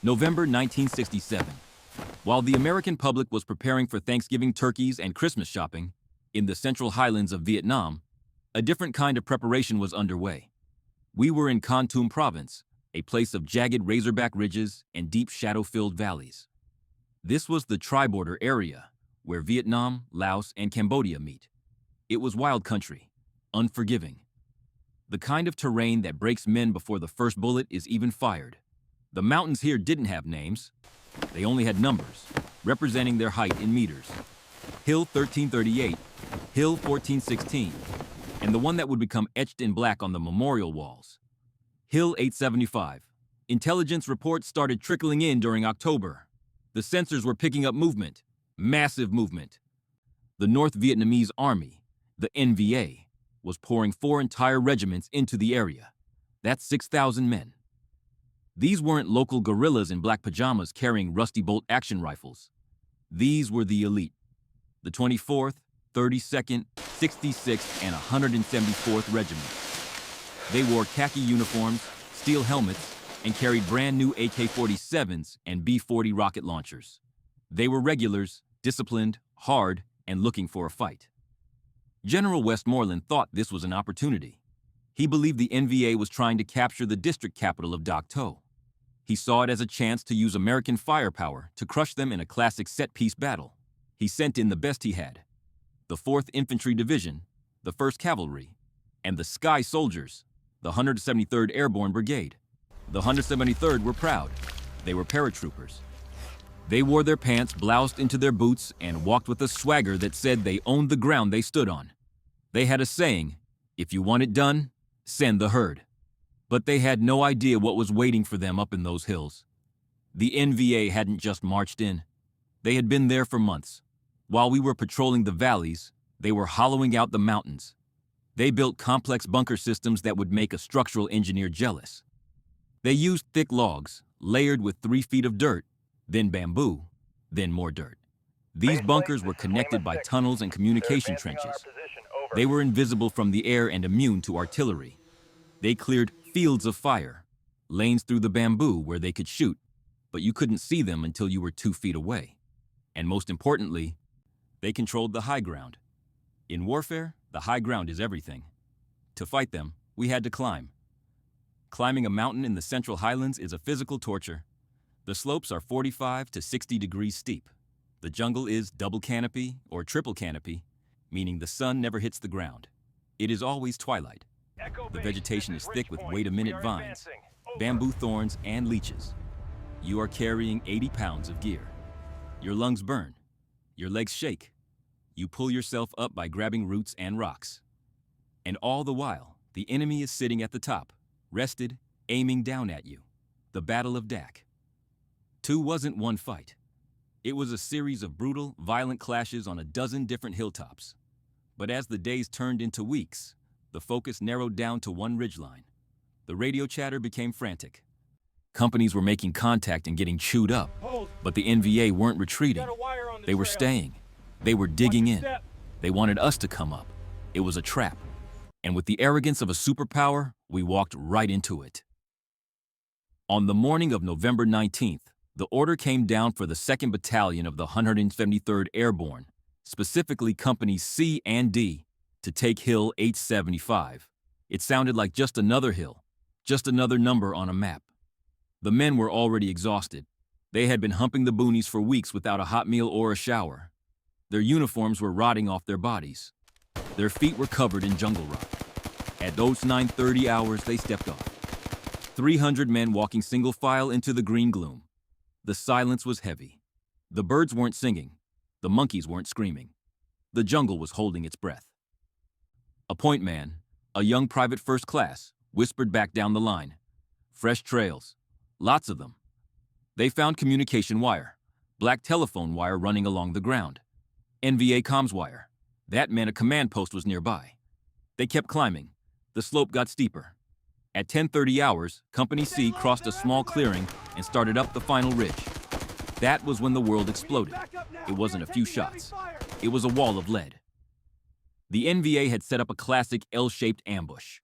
November 1967. While the American public was preparing for Thanksgiving turkeys and Christmas shopping, in the Central Highlands of Vietnam, a different kind of preparation was underway. We were in Con Tum province, a place of jagged razorback ridges and deep shadow-filled valleys. This was the tri-border area, where Vietnam, Laos, and Cambodia meet. It was wild country, unforgiving. The kind of terrain that breaks men before the first bullet is even fired. The mountains here didn't have names. They only had numbers, representing their height in meters. Hill 1338, Hill 1416, and the one that would become etched in black on the memorial walls. Hill 875. Intelligence reports started trickling in during October. The sensors were picking up movement, massive movement. The North Vietnamese Army, the NVA, was pouring 4 entire regiments into the area. That's 6,000 men. These weren't local guerrillas in black pajamas carrying rusty bolt action rifles. These were the elite. The 24th, 32nd, 66th, and 174th Regiments. They wore khaki uniforms, steel helmets, and carried brand new AK-47s and B-40 rocket launchers. They were regulars, disciplined, hard, and looking for a fight. General Westmoreland thought this was an opportunity. He believed the NVA was trying to capture the district capital of Dak To. He saw it as a chance to use American firepower to crush them in a classic set-piece battle. He sent in the best he had: the 4th Infantry Division, the 1st Cavalry, and the Sky Soldiers, the 173rd Airborne Brigade. The 173rd were proud. They were paratroopers. They wore their pants bloused into their boots and walked with a swagger that said they owned the ground they stood on. They had a saying, "If you want it done, send the herd." But they had no idea what was waiting for them up in those hills. The NVA hadn't just marched in. They had been there for months. While we were patrolling the valleys, they were hollowing out the mountains. They built complex bunker systems that would make a structural engineer jealous. They used thick logs, layered with 3 feet of dirt, then bamboo, then more dirt. These bunkers were connected by tunnels and communication trenches. They were invisible from the air and immune to artillery. They cleared fields of fire, lanes through the bamboo where they could shoot, but you couldn't see them until you were 2 feet away. And most importantly, they controlled the high ground. In warfare, the high ground is everything. To fight them, we had to climb. Climbing a mountain in the Central Highlands is a physical torture. The slopes are 45 to 60 degrees steep. The jungle is double canopy or triple canopy, meaning the sun never hits the ground. It is always twilight. The vegetation is thick with wait-a-minute vines, bamboo thorns, and leeches. You are carrying 80 pounds of gear. Your lungs burn. Your legs shake. You pull yourself up by grabbing roots and rocks. And all the while, the enemy is sitting at the top, rested, aiming down at you. The Battle of Dak To wasn't one fight. It was a series of brutal, violent clashes on a dozen different hilltops. But as the days turned into weeks, the focus narrowed down to one ridgeline. The radio chatter became frantic. Companies were making contact and getting chewed up, but the NVA weren't retreating. They were staying. They were digging in. They wanted us to come up. It was a trap. And with the arrogance of a superpower, we walked right into it. On the morning of November 19th, the order came down for the 2nd Battalion of the 173rd Airborne, specifically Companies C and D, to take Hill 875. It sounded like just another hill, just another number on a map. The men were already exhausted. They had been humping the boonies for weeks without a hot meal or a shower. Their uniforms were rotting off their bodies. Their feet were covered in jungle rot. At those 9:30 hours, they stepped off. 300 men walking single file into the green gloom. The silence was heavy. The birds weren't singing. The monkeys weren't screaming. The jungle was holding its breath. A point man, a young private first class, whispered back down the line. Fresh trails. Lots of them. They found communication wire, black telephone wire running along the ground. NVA comms wire. That meant a command post was nearby. They kept climbing. The slope got steeper. At 10:30 hours, Company C crossed a small clearing and started up the final ridge. That was when the world exploded. It wasn't a few shots. It was a wall of lead. The NVA had set up a classic L-shaped ambush.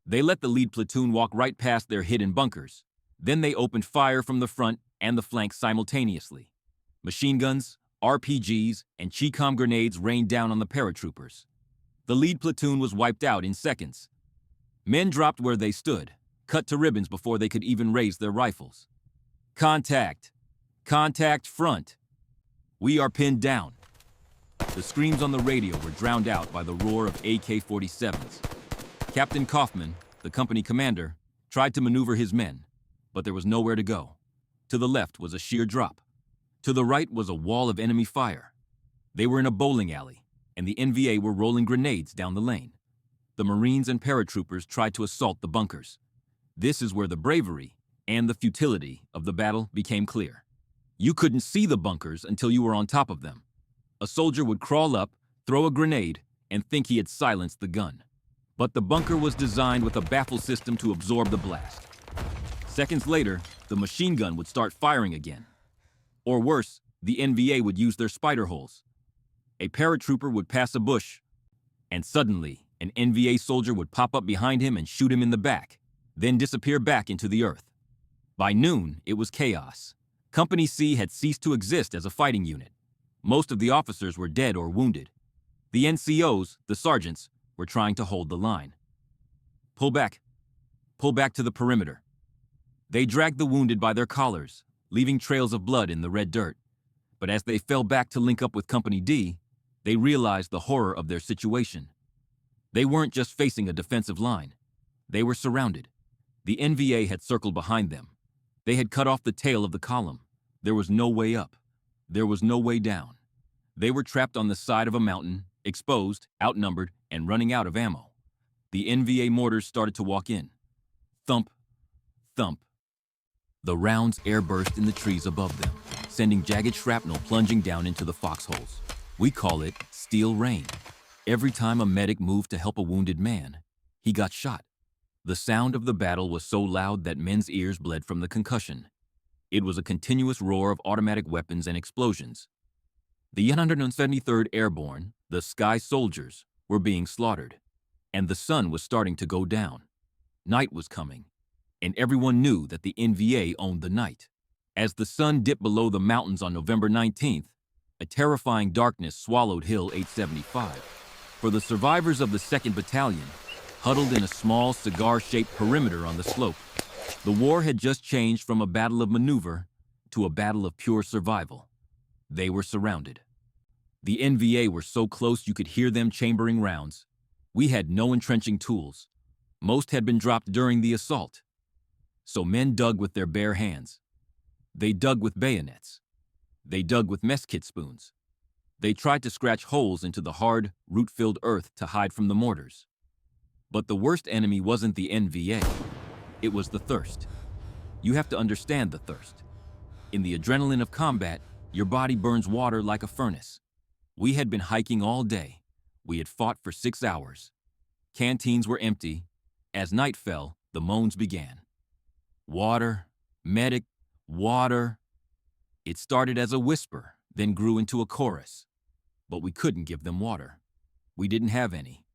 They let the lead platoon walk right past their hidden bunkers. Then they opened fire from the front and the flank simultaneously. Machine guns, RPGs, and Chi-Com grenades rained down on the paratroopers. The lead platoon was wiped out in seconds. Men dropped where they stood, cut to ribbons before they could even raise their rifles. Contact! Contact front! We are pinned down. The screams on the radio were drowned out by the roar of AK-47s. Captain Kaufman, the company commander, tried to maneuver his men, but there was nowhere to go. To the left was a sheer drop. To the right was a wall of enemy fire. They were in a bowling alley, and the NVA were rolling grenades down the lane. The Marines and paratroopers tried to assault the bunkers. This is where the bravery and the futility of the battle became clear. You couldn't see the bunkers until you were on top of them. A soldier would crawl up, throw a grenade, and think he had silenced the gun. But the bunker was designed with a baffle system to absorb the blast. Seconds later, the machine gun would start firing again. Or worse, the NVA would use their spider holes. A paratrooper would pass a bush, and suddenly, an NVA soldier would pop up behind him and shoot him in the back, then disappear back into the earth. By noon, it was chaos. Company C had ceased to exist as a fighting unit. Most of the officers were dead or wounded. The NCOs, the sergeants, were trying to hold the line. Pull back to the perimeter. They dragged the wounded by their collars, leaving trails of blood in the red dirt. But as they fell back to link up with Company D, they realized the horror of their situation. They weren't just facing a defensive line. They were surrounded. The NVA had circled behind them. They had cut off the tail of the column. There was no way up. There was no way down. They were trapped on the side of a mountain, exposed, outnumbered, and running out of ammo. The NVA mortars started to walk in. Thump, thump. The rounds airburst in the trees above them, sending jagged shrapnel plunging down into the foxholes. We call it steel rain. Every time a medic moved to help a wounded man, he got shot. The sound of the battle was so loud that men's ears bled from the concussion. It was a continuous roar of automatic weapons and explosions. The 173rd Airborne, the Sky Soldiers, were being slaughtered, and the sun was starting to go down. Night was coming, and everyone knew that the NVA owned the night. As the sun dipped below the mountains on November 19th, a terrifying darkness swallowed Hill 875. For the survivors of the 2nd Battalion, huddled in a small cigar-shaped perimeter on the slope, the war had just changed from a battle of maneuver to a battle of pure survival. They were surrounded. The NVA were so close you could hear them chambering rounds. We had no entrenching tools. Most had been dropped during the assault. So men dug with their bare hands. They dug with bayonets. They dug with mess kit spoons. They tried to scratch holes into the hard, root-filled earth to hide from the mortars. But the worst enemy wasn't the NVA. It was the thirst. You have to understand the thirst. In the adrenaline of combat, your body burns water like a furnace. We had been hiking all day. We had fought for 6 hours. Canteens were empty. As night fell, the moans began. Water, medic, water. It started as a whisper, then grew into a chorus. But we couldn't give them water. We didn't have any.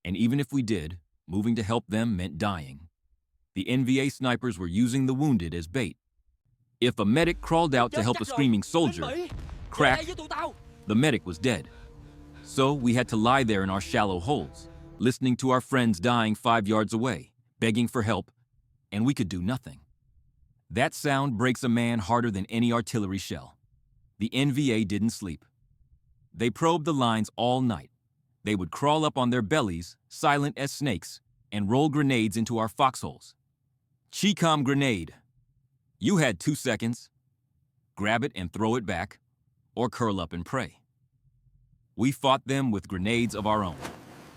And even if we did, moving to help them meant dying. The NVA snipers were using the wounded as bait. If a medic crawled out to help a screaming soldier, crack, the medic was dead. So we had to lie there in our shallow holes, listening to our friends dying 5 yards away, begging for help, and we could do nothing. That sound breaks a man harder than any artillery shell. The NVA didn't sleep. They probed the lines all night. They would crawl up on their bellies, silent as snakes, and roll grenades into our foxholes. Chi-Com grenade. You had 2 seconds. Grab it and throw it back, or curl up and pray. We fought them with grenades of our own.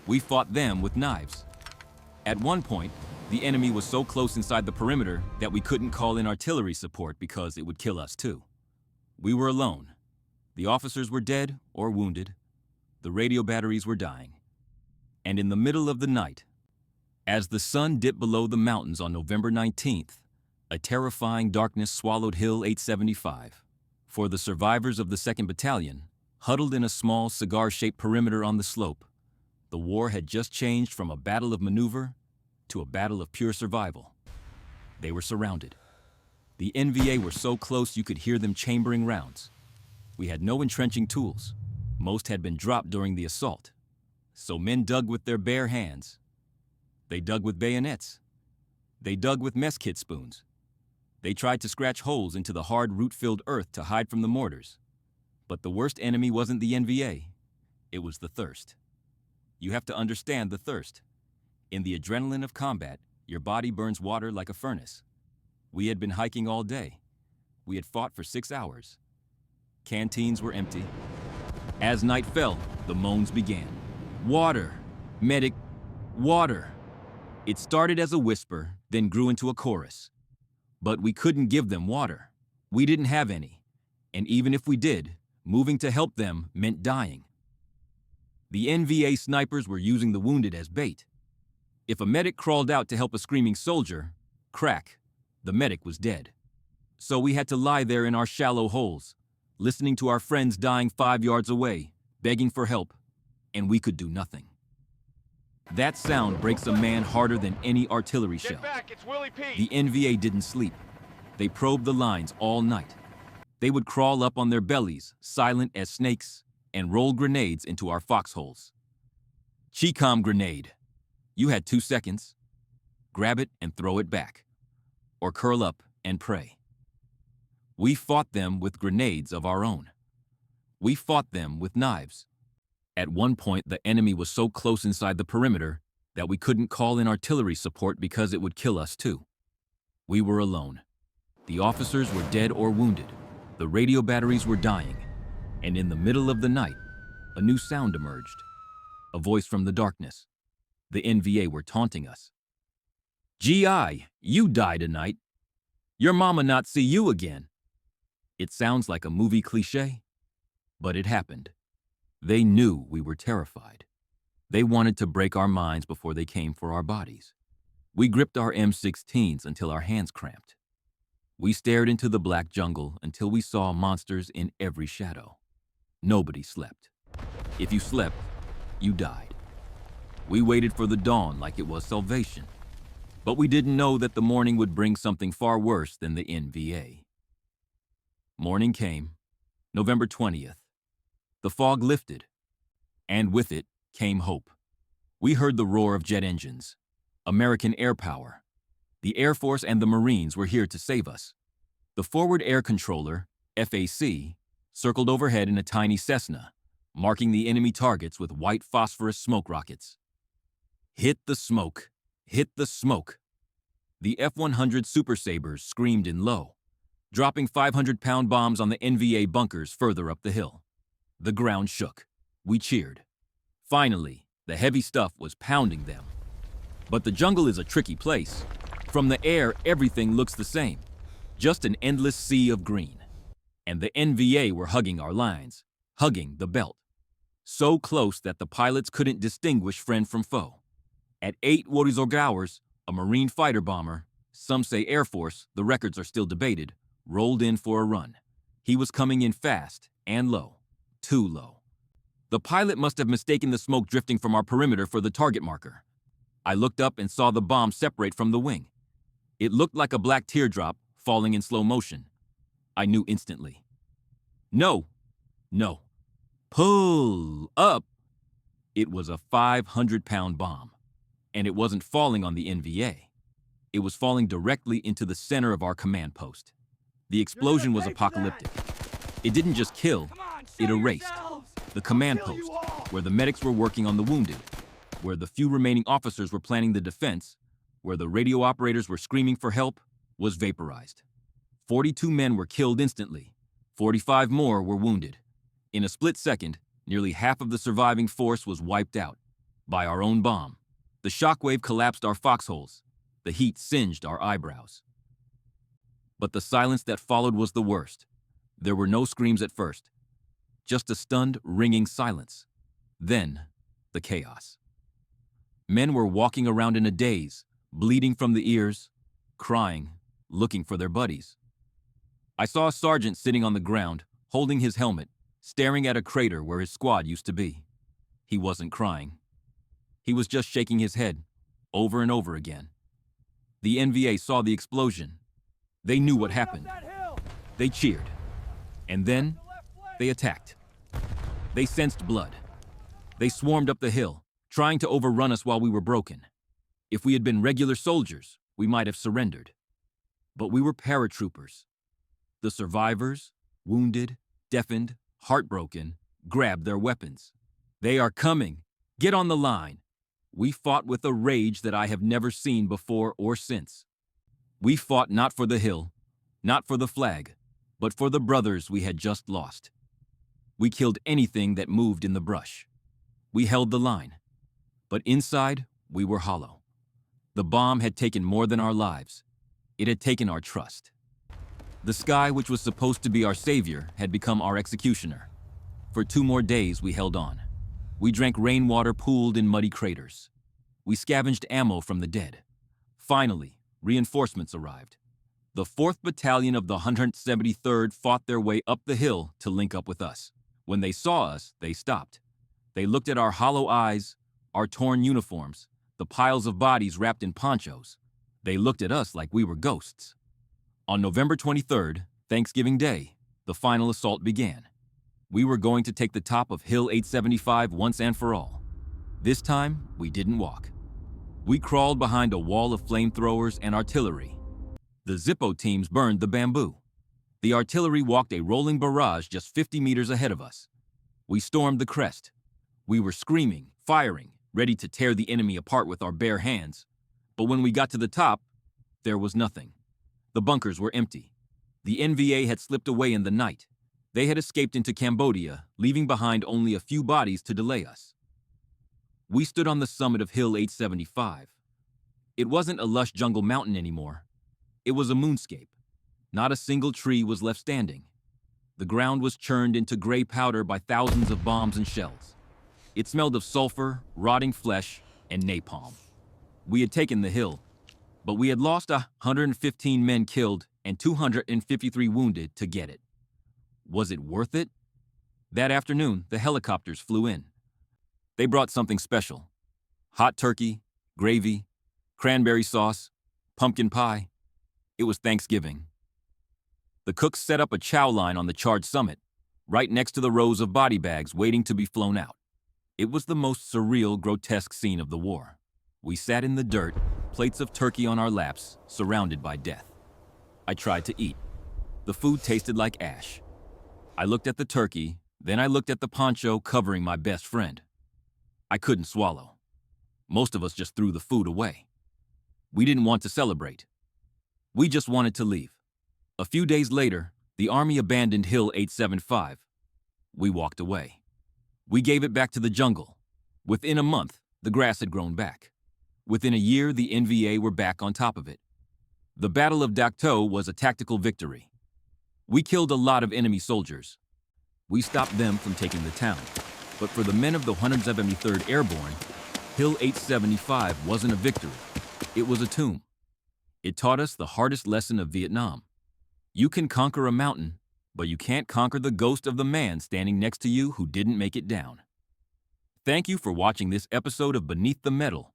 We fought them with knives. At one point, the enemy was so close inside the perimeter that we couldn't call in artillery support because it would kill us too. We were alone. The officers were dead or wounded. The radio batteries were dying. And in the middle of the night, as the sun dipped below the mountains on November 19th, a terrifying darkness swallowed Hill 875. For the survivors of the 2nd Battalion, huddled in a small cigar-shaped perimeter on the slope, the war had just changed from a battle of maneuver to a battle of pure survival. They were surrounded. The NVA were so close you could hear them chambering rounds. We had no entrenching tools. Most had been dropped during the assault. So men dug with their bare hands. They dug with bayonets. They dug with mess kit spoons. They tried to scratch holes into the hard root-filled earth to hide from the mortars. But the worst enemy wasn't the NVA. It was the thirst. You have to understand the thirst. In the adrenaline of combat, your body burns water like a furnace. We had been hiking all day. We had fought for 6 hours. Canteens were empty. As night fell, the moans began. Water, medic, water. It started as a whisper, then grew into a chorus. But we couldn't give them water. We didn't have any. And even if we did, moving to help them meant dying. The NVA snipers were using the wounded as bait. If a medic crawled out to help a screaming soldier, crack, the medic was dead. So we had to lie there in our shallow holes, listening to our friends dying 5 yards away, begging for help, and we could do nothing. That sound breaks a man harder than any artillery shell. Get back, it's Willie P. The NVA didn't sleep. They probed the lines all night. They would crawl up on their bellies, silent as snakes, and roll grenades into our foxholes. Chicom grenade. You had 2 seconds. Grab it and throw it back. Or curl up and pray. We fought them with grenades of our own. We fought them with knives. At one point, the enemy was so close inside the perimeter that we couldn't call in artillery support because it would kill us too. We were alone. The officers were dead or wounded. The radio batteries were dying. And in the middle of the night, a new sound emerged. A voice from the darkness. The NVA were taunting us. GI, you die tonight. Your mama not see you again. It sounds like a movie cliche, but it happened. They knew we were terrified. They wanted to break our minds before they came for our bodies. We gripped our M16s until our hands cramped. We stared into the black jungle until we saw monsters in every shadow. Nobody slept. If you slept, you died. We waited for the dawn like it was salvation. But we didn't know that the morning would bring something far worse than the NVA. Morning came, November 20th. The fog lifted, and with it came hope. We heard the roar of jet engines, American air power. The Air Force and the Marines were here to save us. The Forward Air Controller, FAC, circled overhead in a tiny Cessna, marking the enemy targets with white phosphorus smoke rockets. Hit the smoke, hit the smoke. The F-100 Super Sabres screamed in low, dropping 500-pound bombs on the NVA bunkers further up the hill. The ground shook. We cheered. Finally, the heavy stuff was pounding them. But the jungle is a tricky place. From the air, everything looks the same. Just an endless sea of green. And the NVA were hugging our lines, hugging the belt. So close that the pilots couldn't distinguish friend from foe. At 8 Worizorg hours, a Marine fighter bomber, some say Air Force, the records are still debated, rolled in for a run. He was coming in fast and low. Too low. The pilot must have mistaken the smoke drifting from our perimeter for the target marker. I looked up and saw the bomb separate from the wing. It looked like a black teardrop falling in slow motion. I knew instantly. No. Pull up. It was a 500-pound bomb. And it wasn't falling on the NVA. It was falling directly into the center of our command post. The explosion was apocalyptic. It didn't just kill, it erased. The command post, where the medics were working on the wounded, where the few remaining officers were planning the defense, where the radio operators were screaming for help, was vaporized. 42 men were killed instantly. 45 more were wounded. In a split second, nearly half of the surviving force was wiped out by our own bomb. The shockwave collapsed our foxholes. The heat singed our eyebrows. But the silence that followed was the worst. There were no screams at first. Just a stunned, ringing silence. Then, the chaos. Men were walking around in a daze, bleeding from the ears, crying, looking for their buddies. I saw a sergeant sitting on the ground, holding his helmet, staring at a crater where his squad used to be. He wasn't crying. He was just shaking his head, over and over again. The NVA saw the explosion. They knew what happened. They cheered. And then they attacked. They sensed blood. They swarmed up the hill, trying to overrun us while we were broken. If we had been regular soldiers, we might have surrendered. But we were paratroopers. The survivors, wounded, deafened, heartbroken, grabbed their weapons. They are coming. Get on the line. We fought with a rage that I have never seen before or since. We fought not for the hill, not for the flag, but for the brothers we had just lost. We killed anything that moved in the brush. We held the line. But inside, we were hollow. The bomb had taken more than our lives. It had taken our trust. The sky, which was supposed to be our savior, had become our executioner. For 2 more days, we held on. We drank rainwater pooled in muddy craters. We scavenged ammo from the dead. Finally, reinforcements arrived. The 4th Battalion of the 173rd fought their way up the hill to link up with us. When they saw us, they stopped. They looked at our hollow eyes, our torn uniforms, the piles of bodies wrapped in ponchos. They looked at us like we were ghosts. On November 23rd, Thanksgiving Day, the final assault began. We were going to take the top of Hill 875 once and for all. This time, we didn't walk. We crawled behind a wall of flamethrowers and artillery. The Zippo teams burned the bamboo. The artillery walked a rolling barrage just 50 meters ahead of us. We stormed the crest. We were screaming, firing, ready to tear the enemy apart with our bare hands. But when we got to the top, there was nothing. The bunkers were empty. The NVA had slipped away in the night. They had escaped into Cambodia, leaving behind only a few bodies to delay us. We stood on the summit of Hill 875. It wasn't a lush jungle mountain anymore. It was a moonscape. Not a single tree was left standing. The ground was churned into gray powder by thousands of bombs and shells. It smelled of sulfur, rotting flesh, and napalm. We had taken the hill, but we had lost 115 men killed and 253 wounded to get it. Was it worth it? That afternoon, the helicopters flew in. They brought something special. Hot turkey, gravy, cranberry sauce, pumpkin pie. It was Thanksgiving. The cooks set up a chow line on the charred summit, right next to the rows of body bags waiting to be flown out. It was the most surreal, grotesque scene of the war. We sat in the dirt, plates of turkey on our laps, surrounded by death. I tried to eat. The food tasted like ash. I looked at the turkey, then I looked at the poncho covering my best friend. I couldn't swallow. Most of us just threw the food away. We didn't want to celebrate. We just wanted to leave. A few days later, the Army abandoned Hill 875. We walked away. We gave it back to the jungle. Within a month, the grass had grown back. Within a year, the NVA were back on top of it. The Battle of Dak To was a tactical victory. We killed a lot of enemy soldiers. We stopped them from taking the town. But for the men of the 173rd Airborne, Hill 875 wasn't a victory. It was a tomb. It taught us the hardest lesson of Vietnam. You can conquer a mountain, but you can't conquer the ghost of the man standing next to you who didn't make it down. Thank you for watching this episode of Beneath the Metal.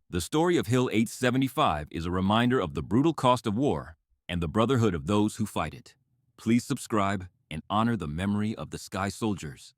The story of Hill 875 is a reminder of the brutal cost of war and the brotherhood of those who fight it. Please subscribe and honor the memory of the Sky Soldiers.